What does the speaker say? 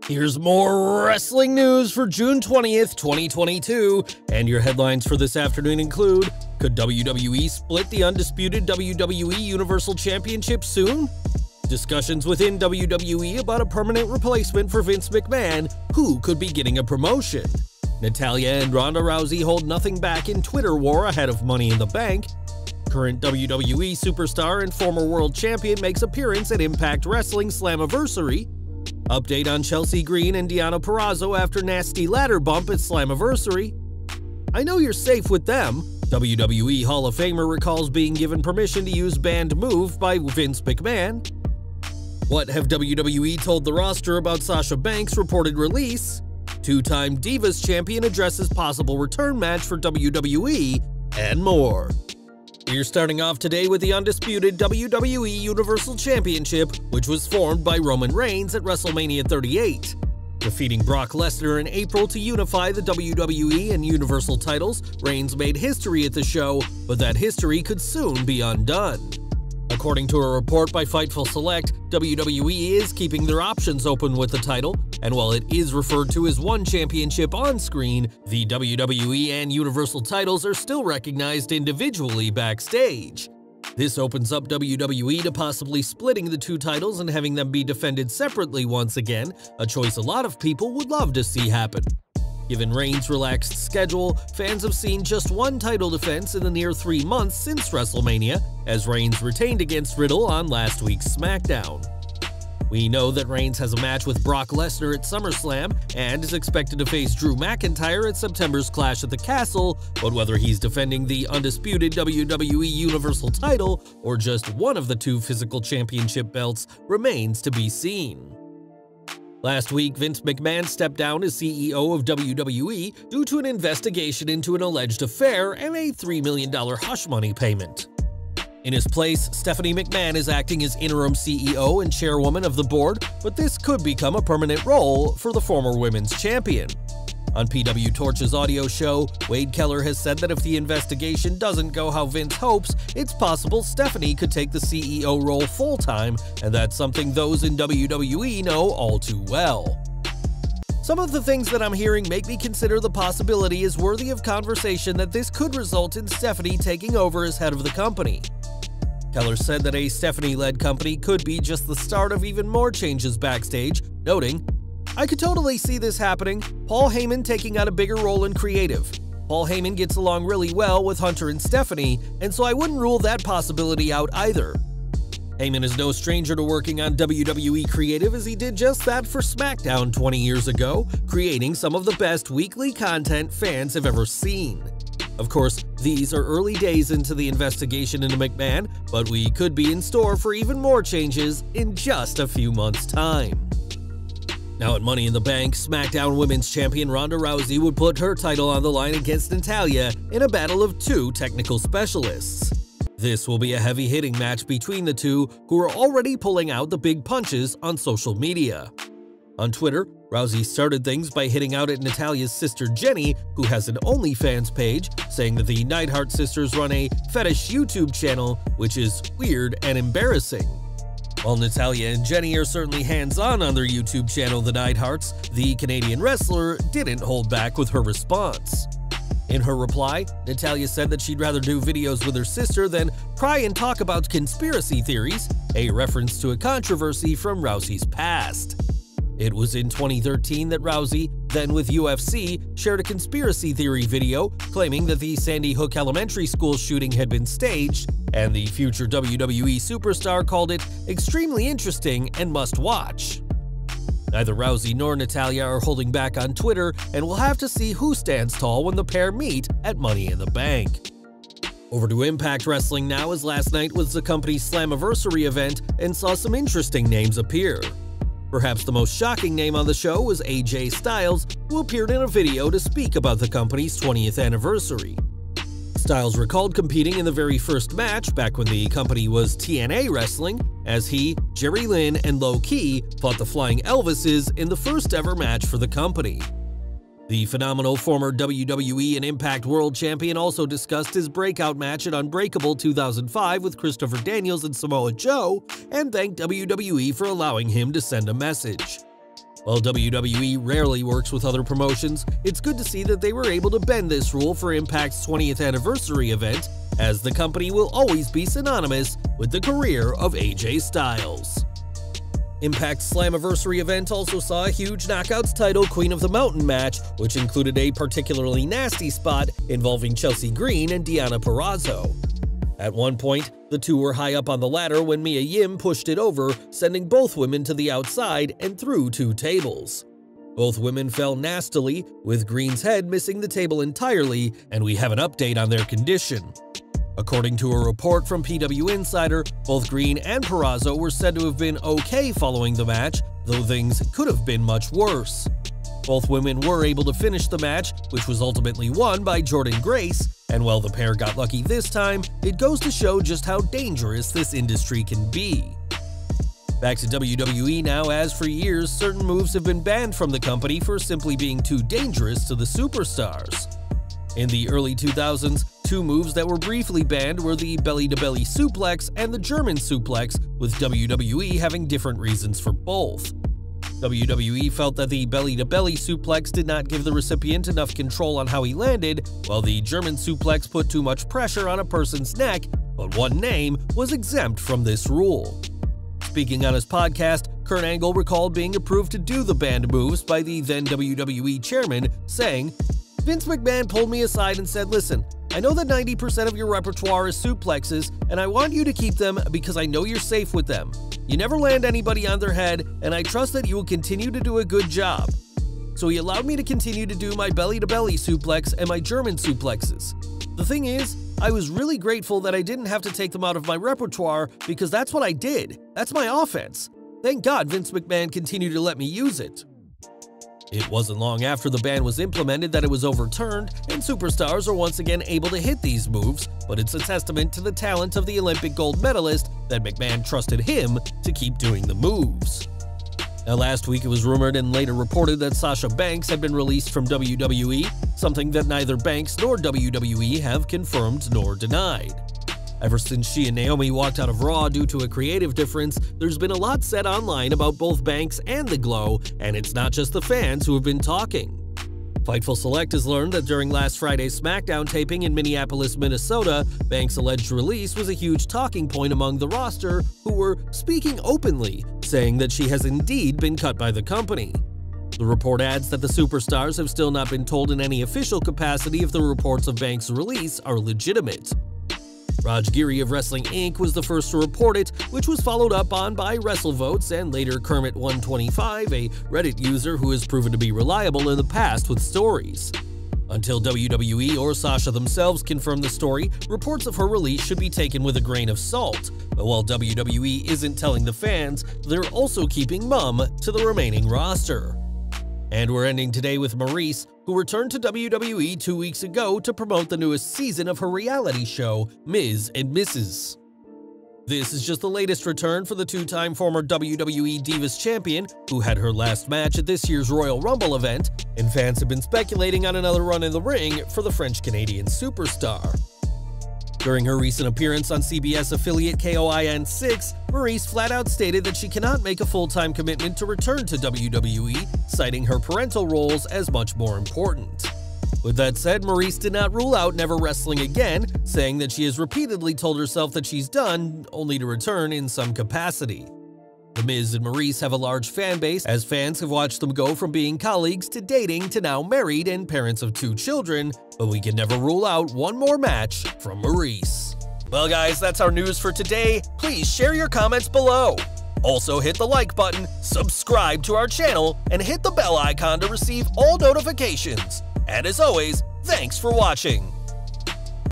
Here's more wrestling news for June 20th, 2022, and your headlines for this afternoon include: could WWE split the undisputed WWE Universal Championship soon? Discussions within WWE about a permanent replacement for Vince McMahon, who could be getting a promotion. Natalya and Ronda Rousey hold nothing back in Twitter war ahead of Money in the Bank. Current WWE Superstar and former World Champion makes appearance at Impact Wrestling Slammiversary. Update on Chelsea Green and Deonna Purrazzo after nasty ladder bump at Slammiversary. I know you're safe with them. WWE Hall of Famer recalls being given permission to use banned move by Vince McMahon. What have WWE told the roster about Sasha Banks' reported release? Two-time Divas Champion addresses possible return match for WWE, and more. We're starting off today with the undisputed WWE Universal Championship, which was formed by Roman Reigns at WrestleMania 38. Defeating Brock Lesnar in April to unify the WWE and Universal titles, Reigns made history at the show, but that history could soon be undone. According to a report by Fightful Select, WWE is keeping their options open with the title, and while it is referred to as one championship on screen, the WWE and Universal titles are still recognized individually backstage. This opens up WWE to possibly splitting the two titles and having them be defended separately once again, a choice a lot of people would love to see happen. Given Reigns' relaxed schedule, fans have seen just one title defense in the near 3 months since WrestleMania, as Reigns retained against Riddle on last week's SmackDown. We know that Reigns has a match with Brock Lesnar at SummerSlam and is expected to face Drew McIntyre at September's Clash at the Castle, but whether he's defending the undisputed WWE Universal title or just one of the two physical championship belts remains to be seen. Last week, Vince McMahon stepped down as CEO of WWE due to an investigation into an alleged affair and a $3 million hush money payment. In his place, Stephanie McMahon is acting as interim CEO and chairwoman of the board, but this could become a permanent role for the former women's champion. On PW Torch's audio show, Wade Keller has said that if the investigation doesn't go how Vince hopes, it's possible Stephanie could take the CEO role full-time, and that's something those in WWE know all too well. Some of the things that I'm hearing make me consider the possibility is worthy of conversation that this could result in Stephanie taking over as head of the company. Keller said that a Stephanie-led company could be just the start of even more changes backstage, noting, "I could totally see this happening, Paul Heyman taking on a bigger role in creative. Paul Heyman gets along really well with Hunter and Stephanie, and so I wouldn't rule that possibility out either." Heyman is no stranger to working on WWE creative, as he did just that for SmackDown 20 years ago, creating some of the best weekly content fans have ever seen. Of course, these are early days into the investigation into McMahon, but we could be in store for even more changes in just a few months' time. Now at Money in the Bank, SmackDown Women's Champion Ronda Rousey would put her title on the line against Natalya in a battle of two technical specialists. This will be a heavy-hitting match between the two, who are already pulling out the big punches on social media. On Twitter, Rousey started things by hitting out at Natalya's sister Jenny, who has an OnlyFans page, saying that the Neidhart sisters run a fetish YouTube channel, which is weird and embarrassing. While Natalya and Jenny are certainly hands-on on their YouTube channel, The Neidharts, the Canadian wrestler didn't hold back with her response. In her reply, Natalya said that she'd rather do videos with her sister than cry and talk about conspiracy theories, a reference to a controversy from Rousey's past. It was in 2013 that Rousey, then with UFC, shared a conspiracy theory video claiming that the Sandy Hook Elementary School shooting had been staged, and the future WWE Superstar called it extremely interesting and must watch. Neither Rousey nor Natalya are holding back on Twitter, and we'll have to see who stands tall when the pair meet at Money in the Bank. Over to Impact Wrestling now, as last night was the company's Slammiversary event and saw some interesting names appear. Perhaps the most shocking name on the show was AJ Styles, who appeared in a video to speak about the company's 20th anniversary. Styles recalled competing in the very first match back when the company was TNA Wrestling, as he, Jerry Lynn, and Low Ki fought the Flying Elvises in the first ever match for the company. The phenomenal former WWE and Impact World Champion also discussed his breakout match at Unbreakable 2005 with Christopher Daniels and Samoa Joe, and thanked WWE for allowing him to send a message. While WWE rarely works with other promotions, it's good to see that they were able to bend this rule for Impact's 20th anniversary event, as the company will always be synonymous with the career of AJ Styles. Impact's Slammiversary event also saw a huge Knockouts title Queen of the Mountain match, which included a particularly nasty spot involving Chelsea Green and Deonna Purrazzo. At one point, the two were high up on the ladder when Mia Yim pushed it over, sending both women to the outside and through two tables. Both women fell nastily, with Green's head missing the table entirely, and we have an update on their condition. According to a report from PW Insider, both Green and Purrazzo were said to have been okay following the match, though things could have been much worse. Both women were able to finish the match, which was ultimately won by Jordynne Grace, and while the pair got lucky this time, it goes to show just how dangerous this industry can be. Back to WWE now, as for years, certain moves have been banned from the company for simply being too dangerous to the superstars. In the early 2000s, two moves that were briefly banned were the belly-to-belly suplex and the German suplex, with WWE having different reasons for both. WWE felt that the belly-to-belly suplex did not give the recipient enough control on how he landed, while the German suplex put too much pressure on a person's neck, but one name was exempt from this rule. Speaking on his podcast, Kurt Angle recalled being approved to do the banned moves by the then WWE chairman, saying, "Vince McMahon pulled me aside and said, listen, I know that 90% of your repertoire is suplexes, and I want you to keep them because I know you're safe with them. You never land anybody on their head, and I trust that you will continue to do a good job." So he allowed me to continue to do my belly-to-belly suplex and my German suplexes. The thing is, I was really grateful that I didn't have to take them out of my repertoire because that's what I did. That's my offense. Thank God Vince McMahon continued to let me use it. It wasn't long after the ban was implemented that it was overturned, and superstars are once again able to hit these moves, but it's a testament to the talent of the Olympic gold medalist that McMahon trusted him to keep doing the moves. Now, last week it was rumored and later reported that Sasha Banks had been released from WWE, something that neither Banks nor WWE have confirmed nor denied. Ever since she and Naomi walked out of Raw due to a creative difference, there's been a lot said online about both Banks and The Glow, and it's not just the fans who have been talking. Fightful Select has learned that during last Friday's SmackDown taping in Minneapolis, Minnesota, Banks' alleged release was a huge talking point among the roster, who were speaking openly, saying that she has indeed been cut by the company. The report adds that the superstars have still not been told in any official capacity if the reports of Banks' release are legitimate. Raj Giri of Wrestling Inc. was the first to report it, which was followed up on by WrestleVotes and later Kermit125, a Reddit user who has proven to be reliable in the past with stories. Until WWE or Sasha themselves confirm the story, reports of her release should be taken with a grain of salt. But while WWE isn't telling the fans, they're also keeping mum to the remaining roster. And we're ending today with Maryse, who returned to WWE 2 weeks ago to promote the newest season of her reality show, Ms. and Mrs. This is just the latest return for the two-time former WWE Divas Champion, who had her last match at this year's Royal Rumble event, and fans have been speculating on another run in the ring for the French-Canadian superstar. During her recent appearance on CBS affiliate KOIN 6, Maryse flat-out stated that she cannot make a full-time commitment to return to WWE, citing her parental roles as much more important. With that said, Maryse did not rule out never wrestling again, saying that she has repeatedly told herself that she's done, only to return in some capacity. The Miz and Maryse have a large fan base, as fans have watched them go from being colleagues to dating to now married and parents of 2 children, but we can never rule out one more match from Maryse. Well guys, that's our news for today. Please share your comments below. Also hit the like button, subscribe to our channel, and hit the bell icon to receive all notifications. And as always, thanks for watching.